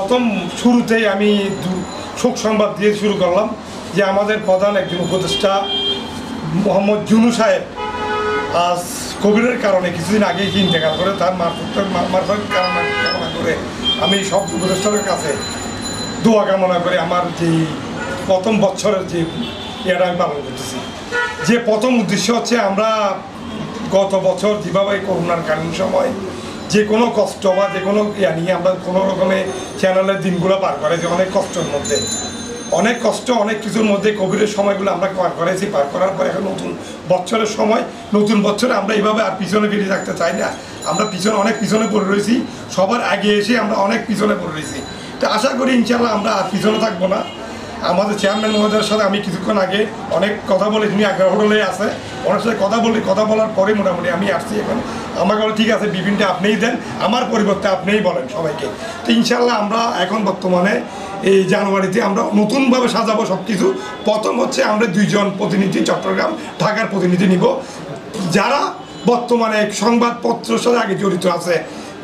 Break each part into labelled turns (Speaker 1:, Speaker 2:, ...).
Speaker 1: প্রথম শুরুতেই আমি শোক সংবাদ দিয়ে শুরু করলাম যে আমাদের প্রধান একজন উপদেষ্টা মোহাম্মদ জুনু সাহেব আজ কোভিডের কারণে কিছুদিন আগেই ইন্তেকাল করে। তার মারফত কামনা করে আমি সব উপদেষ্টাদের কাছে দোয়া কামনা করে আমার যে প্রথম বছরের যে ইয়েটা আমি পালন করতেছি। যে প্রথম উদ্দেশ্য হচ্ছে আমরা গত বছর যেভাবে করোনার কালীন সময় যে কোনো কষ্ট বা যে কোনো ইয়া নিয়ে আমরা কোনো রকমে চ্যানেলের দিনগুলো পার করেছি অনেক কষ্টের মধ্যে, অনেক কষ্ট অনেক কিছুর মধ্যে কোভিডের সময়গুলো আমরা পার করেছি। পার করার পর এখন নতুন বছরের সময়, নতুন বছরে আমরা এইভাবে আর পিছনে ফিরে থাকতে চাই না। আমরা অনেক পিছনে পড়ে রয়েছি, সবার আগে এসে আমরা অনেক পিছনে পড়ে রয়েছি। তো আশা করি ইনশাল্লাহ আমরা আর পিছনে থাকবো না। আমাদের চেয়ারম্যান মহোদয়ের সাথে আমি কিছুক্ষণ আগে অনেক কথা বলে, তিনি আগ্রা হোটেলে আছে, ওনার সাথে কথা বলার পরে মোটামুটি আমি আসছি। এখন আমাকে বলে ঠিক আছে বিপিনটা আপনিই দেন, আমার পরিবর্তে আপনিই বলেন সবাইকে। তো ইনশাল্লাহ আমরা এখন বর্তমানে এই জানুয়ারিতে আমরা নতুনভাবে সাজাবো সব কিছু। প্রথম হচ্ছে আমরা 2 জন প্রতিনিধি চট্টগ্রাম ঢাকার প্রতিনিধি নিব, যারা বর্তমানে সংবাদপত্রের সাথে আগে জড়িত আছে,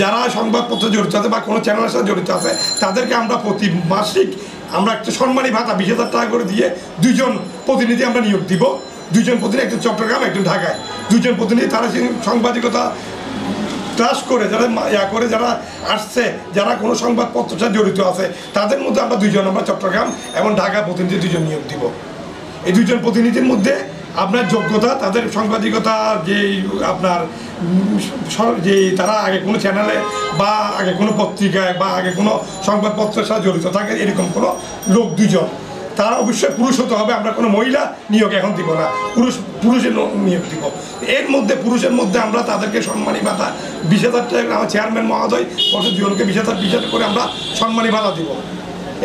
Speaker 1: যারা সংবাদপত্রে জড়িত আছে বা কোনো চ্যানেলের সাথে জড়িত আছে, তাদেরকে আমরা প্রতি মাসিক আমরা একটা সম্মানী ভাতা 20,000 টাকা করে দিয়ে 2 জন প্রতিনিধি আমরা নিয়োগ দিব। 2 জন প্রতিনিধি, একজন চট্টগ্রাম একজন ঢাকায়। 2 জন প্রতিনিধি তারা সাংবাদিকতা ক্লাস করে যারা আসছে, যারা কোনো সংবাদপত্রের সাথে জড়িত আছে, তাদের মধ্যে আমরা 2 জন আমরা চট্টগ্রাম এবং ঢাকা প্রতিনিধি 2 জন নিয়োগ দিব। এই 2 জন প্রতিনিধির মধ্যে আপনার যোগ্যতা, তাদের সাংবাদিকতা যে আপনার যে তারা আগে কোনো চ্যানেলে বা আগে কোনো পত্রিকায় বা আগে কোনো সংবাদপত্রের সাথে জড়িত থাকে এরকম কোনো লোক 2 জন, তারা অবশ্যই পুরুষ হতে হবে। আমরা কোনো মহিলা নিয়োগ এখন দিব না, পুরুষের নিয়োগ দিব। এর মধ্যে পুরুষের মধ্যে আমরা তাদেরকে সম্মানী ভাতা 20,000 টাকা, আমার চেয়ারম্যান মহোদয় বছর 2 জনকে 20,000 করে আমরা সম্মানী ভাতা দিব।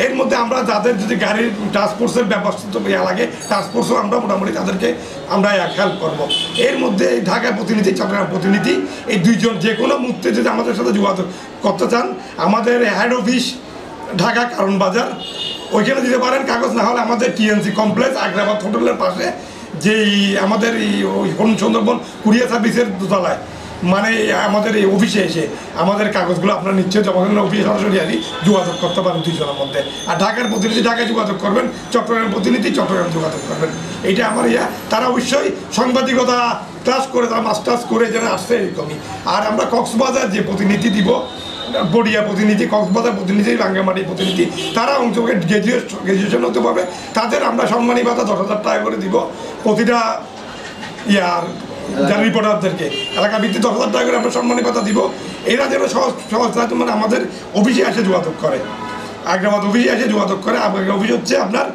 Speaker 1: এর মধ্যে আমরা যাদের যদি গাড়ির ট্রান্সপোর্টের ব্যবস্থা লাগে, ট্রান্সপোর্টও আমরা মোটামুটি তাদেরকে আমরা হেল্প করব। এর মধ্যে ঢাকা প্রতিনিধি, চট্টগ্রাম প্রতিনিধি, এই 2 জন যে কোনো মুহূর্তে যদি আমাদের সাথে যোগাযোগ করতে চান, আমাদের হেড অফিস ঢাকা কারণ বাজার, ওইখানে দিতে পারেন কাগজ। না হলে আমাদের টিএনসি কমপ্লেক্স আগ্রাবাদ হোটেলের পাশে যেই আমাদের এই সুন্দরবন কুরিয়ার সার্ভিসের দোতলায়, মানে আমাদের এই অফিসে এসে আমাদের কাগজগুলো আপনারা নিশ্চয়ই জমা করেন। অফিসে সরাসরি আনি যোগাযোগ করতে পারেন 2 জনের মধ্যে। আর ঢাকার প্রতিনিধি ঢাকায় যোগাযোগ করবেন, চট্টগ্রামের প্রতিনিধি চট্টগ্রাম যোগাযোগ করবেন। এইটা আমার তারা অবশ্যই সাংবাদিকতা ক্লাস করে, তারা মাস্টার্স করে যারা আসছে এরকমই। আর আমরা কক্সবাজার যে প্রতিনিধি দিব, বড়িয়া প্রতিনিধি, কক্সবাজার প্রতিনিধি, রাঙ্গামাটি প্রতিনিধি, তারা অংশকে গ্র্যাজুয়েশন হতে পারবে। তাদের আমরা সম্মানী ভাতা 10,000 টাকা করে দিব প্রতিটা যারা রিপোর্টারদেরকে এলাকা ভিত্তিক 10,000 টাকা করে আমরা সম্মানী ভাতা দিব। এরা যেন সহজ মানে আমাদের অফিসে এসে যোগাযোগ করে, আগ্রাবাদ অফিসে এসে যোগাযোগ করে। অফিস হচ্ছে আপনার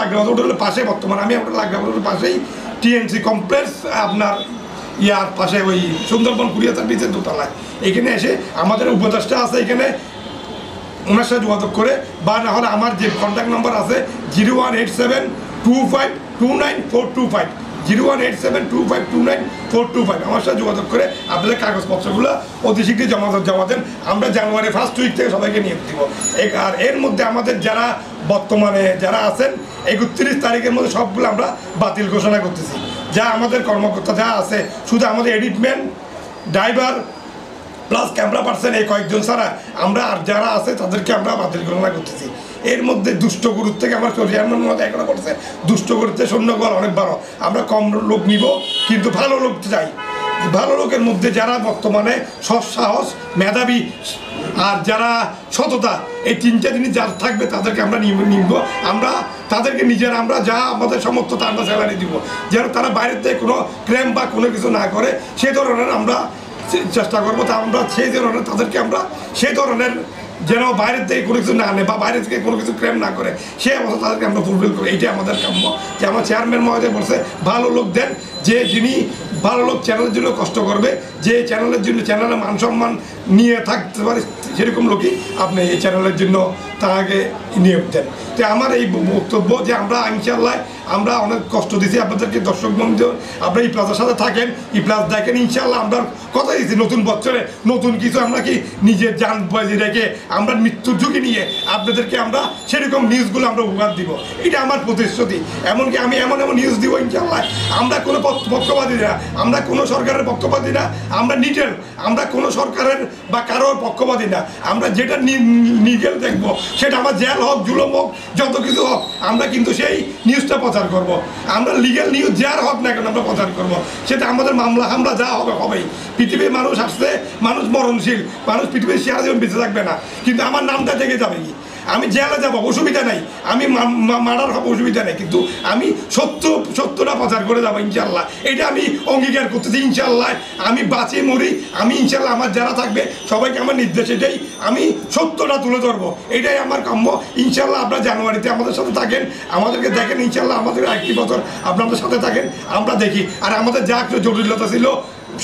Speaker 1: আগ্রাবাদ হোটেলের পাশে, বর্তমানে আমি আপনার আগ্রাবাদ হোটেলের পাশেই টিএনসি কমপ্লেক্স আপনার পাশে ওই সুন্দরবন কুরিয়ার সার্ভিসের দোতলায়। এখানে এসে আমাদের উপদেষ্টা আছে, এখানে ওনার সাথে যোগাযোগ করে, বা না হলে আমার যে কন্ট্যাক্ট নাম্বার আছে 01872529 01872529 আমার সাথে যোগাযোগ করে আপনাদের কাগজপত্রগুলো অতি শীঘ্রই জমা দেন। আমরা জানুয়ারি 1st উইক থেকে সবাইকে নিয়োগ দিব। আর এর মধ্যে আমাদের যারা বর্তমানে যারা আছেন 31 তারিখের মধ্যে সবগুলো আমরা বাতিল ঘোষণা করতেছি। যা আমাদের কর্মকর্তা যা আছে, শুধু আমাদের এডিটম্যান, ড্রাইভার প্লাস ক্যামেরা পার্সন এই কয়েকজন ছাড়া আমরা আর যারা আছে তাদেরকে আমরা বাতিল ঘোষণা করতেছি। এর মধ্যে দুষ্ট গরুর থেকে আমার চেয়ারম্যান মহোদয় এখনো করছে, দুষ্ট গরুতে সৈন্যবল অনেক বড়। আমরা কম লোক নিব, কিন্তু ভালো লোক চাই। ভালো লোকের মধ্যে যারা বর্তমানে সৎসাহস, মেধাবী আর যারা সততা, এই 3টা জিনিস যারা থাকবে তাদেরকে আমরা নিব। আমরা তাদেরকে আমরা যা আমাদের সমর্থতা আমরা স্যালারি দিব, যেন তারা বাইরের থেকে কোনো ক্লেম বা কোনো কিছু না করে, সে ধরনের আমরা চেষ্টা করবো। তা আমরা সেই ধরনের তাদেরকে আমরা সেই ধরনের যেন বাইরের থেকে কোনো কিছু না নেয় বা বাইরে থেকে কোনো কিছু ক্লেম না করে, সেই অবস্থা তাদেরকে আমরা ফুলফিল করি। এইটাই আমাদের কাম্য। যে আমার চেয়ারম্যান মহোদয় বলছে ভালো লোক দেন, যে যিনি ভালো লোক চ্যানেলের জন্য কষ্ট করবে, যে চ্যানেলের জন্য চ্যানেলের মান সম্মান নিয়ে থাকতে পারে, সেরকম লোকই আপনি এই চ্যানেলের জন্য তাকে নিয়োগ দেন। তো আমার এই বক্তব্য যে আমরা ইনশাআল্লাহ আমরা অনেক কষ্ট দিয়েছি আপনাদেরকে, দর্শক বন্ধু আপনারা এই প্লাসের সাথে থাকেন, এই প্লাস দেখেন। ইনশাআল্লাহ আমরা কথা দিয়েছি নতুন বছরে নতুন কিছু আমরা কি নিজের জান বাজি রেখে আমরা মৃত্যুর ঝুঁকি নিয়ে আপনাদেরকে আমরা সেরকম নিউজগুলো আমরা উপহার দিব। এটা আমার প্রতিশ্রুতি। এমনকি আমি এমন নিউজ দিব ইনশাআল্লাহ আমরা কোনো পক্ষপাতী না, আমরা কোনো সরকারের পক্ষপাতী না, আমরা নিটেল, আমরা কোনো সরকারের বা কারোর পক্ষপাতী না। আমরা যেটা নিগেল দেখবো সেটা আমার জেল হোক, জুলুম হোক, যত কিছু হোক, আমরা কিন্তু সেই নিউজটা প্রচার করব। আমরা লিগেল নিউজ যার হোক না কেন আমরা প্রচার করব। সেটা আমাদের মামলা হামলা যা হবে হবেই। পৃথিবীর মানুষ আসছে, মানুষ মরণশীল, মানুষ পৃথিবীর সারা জীবন বেঁচে থাকবে না, কিন্তু আমার নামটা থেকে যাবে কি? আমি জেলে যাব, অসুবিধা নাই, আমি মার্ডার হবো, অসুবিধা নেই, কিন্তু আমি সত্যটা প্রচার করে যাবো ইনশাল্লাহ। এটা আমি অঙ্গীকার করতেছি ইনশাল্লাহ। আমি বাঁচি মরি, আমি ইনশাল্লাহ আমার যারা থাকবে সবাইকে আমার নির্দেশ এটাই, আমি সত্যটা তুলে ধরবো, এটাই আমার কাম্য। ইনশাল্লাহ আপনারা জানুয়ারিতে আমাদের সাথে থাকেন, আমাদেরকে দেখেন, ইনশাল্লাহ আমাদের একটি বছর আপনাদের সাথে থাকেন, আমরা দেখি। আর আমাদের যা একটু জটিলতা ছিল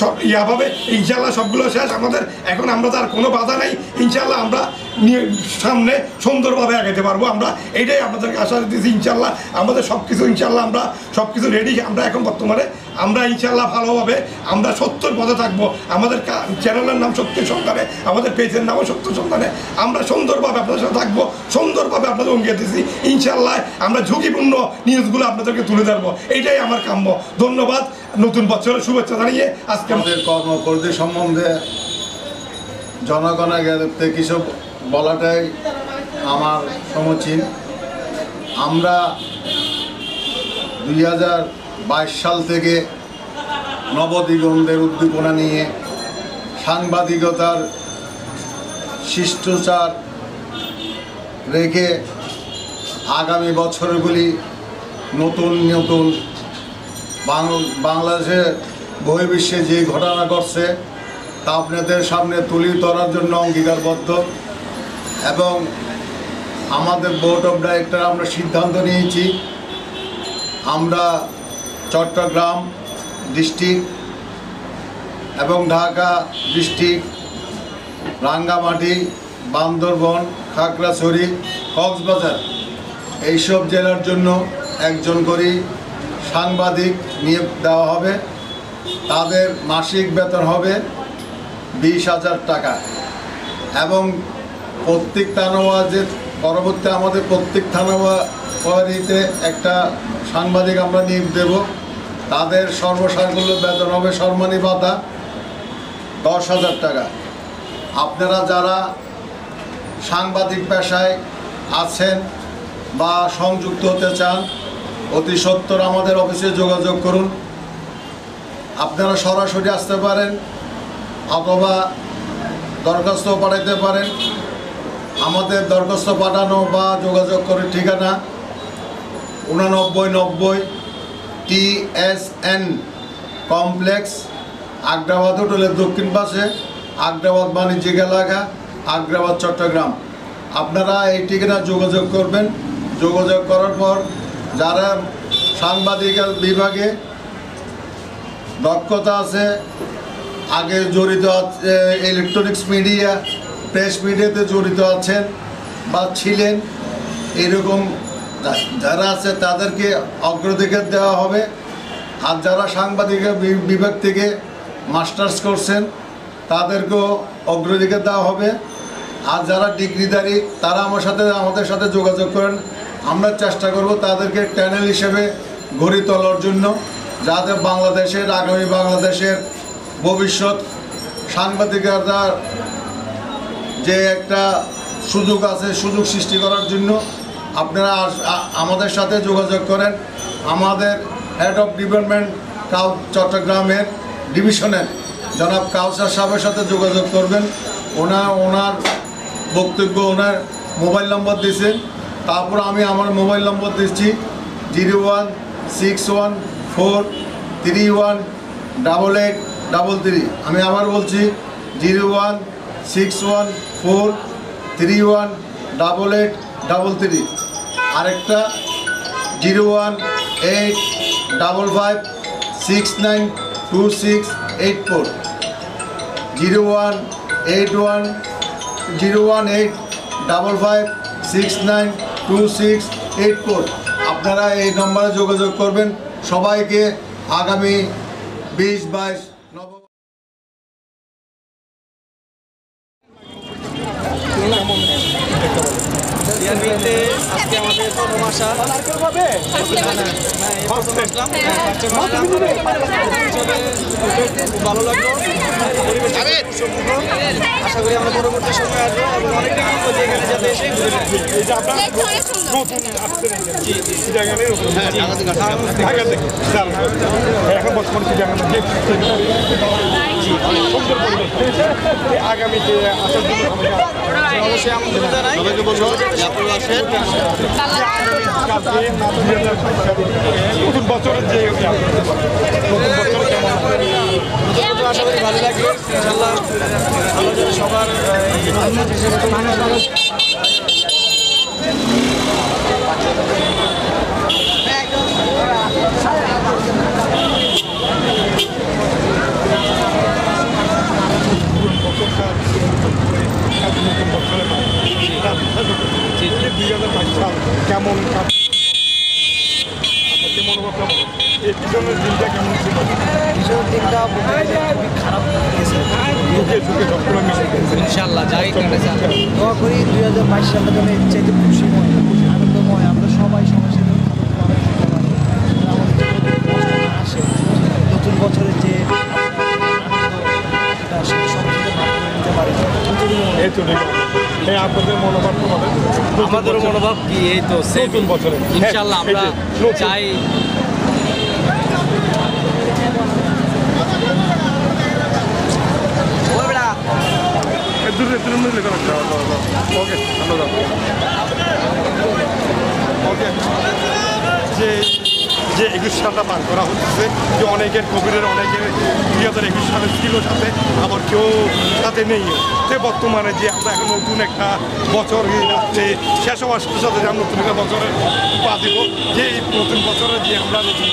Speaker 1: সব ইয়াভাবে ইনশাল্লাহ সবগুলো শেষ আমাদের। এখন আমরা তার কোনো বাধা নাই, ইনশাল্লাহ আমরা সামনে সুন্দরভাবে আগাইতে পারবো। আমরা এইটাই আপনাদেরকে আশা দিতেছি ইনশাল্লাহ। আমাদের সব কিছু ইনশাল্লাহ আমরা সব কিছু রেডি। আমরা এখন বর্তমানে আমরা ইনশাল্লাহ ভালোভাবে আমরা সত্যর পথে থাকবো। আমাদের চ্যানেলের নাম সত্যের সন্ধানে, আমাদের পেজের নামও সত্য সন্ধানে। আমরা সুন্দরভাবে আপনাদের সাথে থাকবো, সুন্দরভাবে আপনাদের অঙ্গীকার দিচ্ছি ইনশাল্লাহ। আমরা ঝুঁকিপূর্ণ নিউজগুলো আপনাদেরকে তুলে ধরবো, এইটাই আমার কাম্য। ধন্যবাদ, নতুন বছরের শুভেচ্ছা জানিয়ে আজকে
Speaker 2: আমাদের কর্মপদ্ধতি সম্বন্ধে জনগণের জ্ঞাতে কিছু বলাটাই আমার সমীচীন। আমরা 2022 সাল থেকে নবদিগন্তের উদ্দীপনা নিয়ে সাংবাদিকতার শিষ্টাচার রেখে আগামী বছরগুলি নতুন নতুন বাংলাদেশের বহির্বিশ্বে যে ঘটনা ঘটছে তা আপনাদের সামনে তুলে ধরার জন্য অঙ্গীকারবদ্ধ। এবং আমাদের বোর্ড অফ ডাইরেক্টর আমরা সিদ্ধান্ত নিয়েছি, আমরা চট্টগ্রাম ডিস্ট্রিক্ট এবং ঢাকা ডিস্ট্রিক্ট, রাঙ্গামাটি, বান্দরবন, খাগড়াছড়ি, কক্সবাজার এইসব জেলার জন্য একজন করে সাংবাদিক নিয়োগ দেওয়া হবে। তাদের মাসিক বেতন হবে 20,000 টাকা। এবং প্রত্যেক থানাওয়াজের পরবর্তী আমাদের প্রত্যেক থানাওয়ারিতে একটা সাংবাদিক আমরা নিয়োগ দেব। তাদের সর্বসাকুল্য বেতন হবে সম্মানী ভাতা 10,000 টাকা। আপনারা যারা সাংবাদিক পেশায় আছেন বা সংযুক্ত হতে চান, অতি সত্বর আমাদের অফিসে যোগাযোগ করুন। আপনারা সরাসরি আসতে পারেন অথবা দরখাস্ত পাঠাইতে পারেন। আমাদের দরখাস্ত পাঠানো বা যোগাযোগ করে ঠিকানা 8990 TSN কমপ্লেক্স, আগ্রাবাদ হোটেলের দক্ষিণ পাশে, আগ্রাবাদ বাণিজ্যিক এলাকা, আগ্রাবাদ, চট্টগ্রাম। আপনারা এই ঠিকানা যোগাযোগ করবেন। যোগাযোগ করার পর যারা সাংবাদিক বিভাগে দক্ষতা আছে, আগে জড়িত আছে, ইলেকট্রনিক্স মিডিয়া, প্রেস মিডিয়াতে জড়িত আছেন বা ছিলেন, এরকম যারা আছে তাদেরকে অগ্রাধিকার দেওয়া হবে। আর যারা সাংবাদিক বিভাগ থেকে মাস্টার্স করছেন তাদেরকেও অগ্রাধিকার দেওয়া হবে। আর যারা ডিগ্রিধারী তারা আমাদের সাথে যোগাযোগ করেন। আমরা চেষ্টা করব তাদেরকে ট্যানেল হিসেবে গড়ে তোলার জন্য, যাতে বাংলাদেশের আগামী বাংলাদেশের ভবিষ্যৎ সাংবাদিকতার যে একটা সুযোগ আছে, সুযোগ সৃষ্টি করার জন্য আপনারা আমাদের সাথে যোগাযোগ করেন। আমাদের হেড অফ ডিপার্টমেন্ট চট্টগ্রামের ডিভিশনের জনাব কাউসার সাহেবের সাথে যোগাযোগ করবেন। ওনার বক্তব্য, ওনার মোবাইল নম্বর দিয়েছেন। তারপর আমি আমার মোবাইল নম্বর দিচ্ছি 01613188833। আমি আবার বলছি 01643188833। আরেকটা 01855692684, 01855692684। আপনারা এই নম্বরে যোগাযোগ করবেন। সবাইকে আগামী 20-22 নভেম্বর
Speaker 3: ডিআরবিতে আজকে আমাদের প্রথম আসা। খুব ভালো লাগলো, আশা করি আমরা পরবর্তী সময় আসবো এবং অনেকটা কিন্তু এখানে যাতে এসে ঘুরে দেখি।
Speaker 1: এই যে আপনার নতুন আসছেন চিটাগাঙে ঢাকা থেকে এখন বর্তমানে চিটাগাঙে যে সুন্দর পরিবেশ আগামীতে আসার জন্য
Speaker 3: অবশ্যই আমন্ত্রণ জানাই
Speaker 2: সবাইকে বলবো যে আপনারা আসেন।
Speaker 1: নতুন বছরের যে নতুন বছর কেমন
Speaker 3: তো আশা করি ভালো লাগবে ইনশাল্লাহ। আল্লাহ যেন সবার
Speaker 1: কেমন মনোভাব কেমন এই পিছনের দিনটা কেমন ছিল
Speaker 3: ভীষণ দিনটা খুবই খারাপ গেছে।
Speaker 1: ঝুঁকে ঝুঁকে সবগুলো মিশে গেছে
Speaker 3: ইনশাল্লাহ যাই দোয়া করি 2022 সালটা যেন এর চাইতে খুশিময় আনন্দময় আমরা সবাই সবার সাথে আসে নতুন বছরের যে সেটা আসলে সবার সাথে ভাগ করে নিতে পারে।
Speaker 1: এই তো এই আপনাদের মনোভাব তো বলেন
Speaker 4: আমাদেরও মনোভাব কি এই তো
Speaker 1: নতুন বছরে
Speaker 4: ইনশাল্লাহ আমরা চাই
Speaker 1: দূরে দূরে মিলে ওকে ধন্যবাদ ওকে যে যে 21 সালটা পার করা হচ্ছে যে অনেকের কোভিডের অনেকের 2021 সালে ছিল সাথে আবার কেউ সাথে নেই সে বর্তমানে যে আমরা এখন নতুন একটা বছর যাচ্ছে শেষ হওয়ার সাথে সাথে যে আমরা নতুন একটা বছরের পা দিব যে এই নতুন বছরে যে আমরা নতুন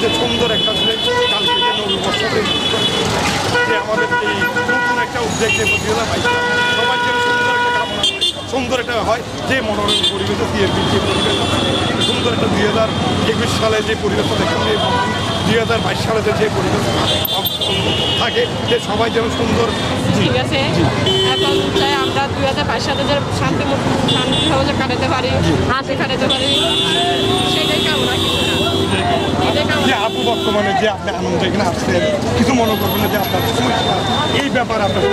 Speaker 1: যে সুন্দর একটা কালকে যে নতুন বছরে যে আমাদের এই নতুন একটা উদ্যোগ যে 2022 সবার জন্য সুন্দর একটা কামনা সুন্দর একটা হয় যে মনোরম পরিবেশে সিএরপি যে পরিবেশ সুন্দর একটা 2021 সালে যে পরিবেশটা দেখেন 2022 সালে যে পরিবেশ থাকে যে সবাই যেন সুন্দর
Speaker 5: ঠিক আছে এখন চাই আমরা 2022 সালে যে শান্তিভাবে যে কাটাতে পারি হাসি কাটাতে পারি সেটাই কামনা
Speaker 1: যে আপু বর্তমানে যে আপনি আনন্দ এখানে আসছেন কিছু মনে করবেন না যে আপনার সমস্যা এই ব্যাপারে আপনার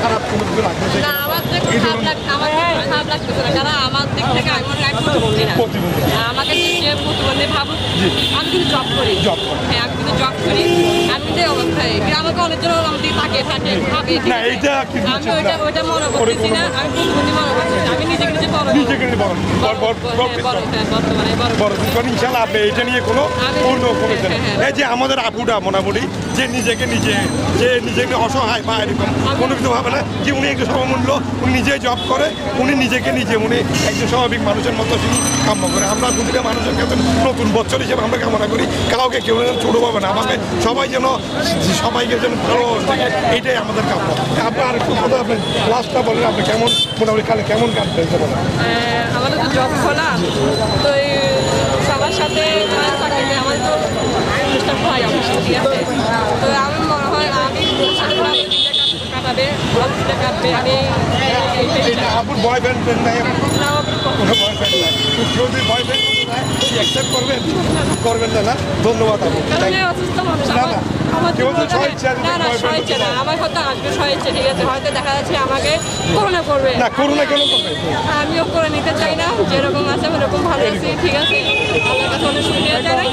Speaker 1: খারাপ কোনো কিছু লাগবে
Speaker 5: না আমার দেখে খারাপ লাগতেছে না কারণ আমার দিক থেকে আমি মনে হয় প্রতিবন্ধী না আমাকে যে প্রতিবন্ধী ভাবুক আমি কিন্তু জব করি হ্যাঁ আমি কিন্তু জব করি আমি যে অবস্থায় আমাকে অনেকজন আমাদের তাকিয়ে থাকে ভাবে
Speaker 1: না এইটা
Speaker 5: আমি ওইটা মনে করতেছি না আমি প্রতিবন্ধী মনে করতেছি আমি নিজেকে নিজে বড়
Speaker 1: নিজেকে বড় ইনশাল্লাহ আপনি এটা নিয়ে কোনো পূর্ণ করেছেন এই যে আমাদের আপুটা মোটামুটি যে নিজেকে অসহায় বা এরকম কোনো কিছু ভাবে না যে উনি একটু সমমূল্য উনি নিজেই জব করে উনি নিজেকে নিজে উনি একজন স্বাভাবিক মানুষের মতো তিনি কাম্য করে আমরা প্রতিটা মানুষের কাছে নতুন বছর হিসেবে আমরা কামনা করি কাউকে কেউ যেন ছোটো পাবে না আমাকে সবাইকে যেন ভালো থাকে এইটাই আমাদের কাম্য আপনার আরেকটু কথা আপনি লাস্টটা বলেন আপনি কেমন মোটামুটি কালে কেমন কাজ ফেলতে বলেন
Speaker 5: আমাদের তো জব খোলা তো সবার সাথে আমাদের তো অনুষ্ঠান হয় অবশ্যই ঠিক আছে তো আমি মনে হয় আমি কাটাবে কাটবে আমি
Speaker 1: আপুর বয়ফ্রেন্ড নাই কোনো বয়ফ্রেন্ড নাই যদি বয়ফ্রেন্ড অ্যাকসেপ্ট করবেন না ধন্যবাদ আপু
Speaker 5: অসুস্থ মানুষ আমার কথা আসবে সহেচ্ছে ঠিক আছে হয়তো দেখা যাচ্ছে আমাকে করোনা করবে
Speaker 1: না করোনা কেন করবে
Speaker 5: আমিও করে নিতে চাই না যেরকম আছে ওরকম ভালো আছি ঠিক আছে আল্লাহর কাছে অনেক শুকরিয়া জানাই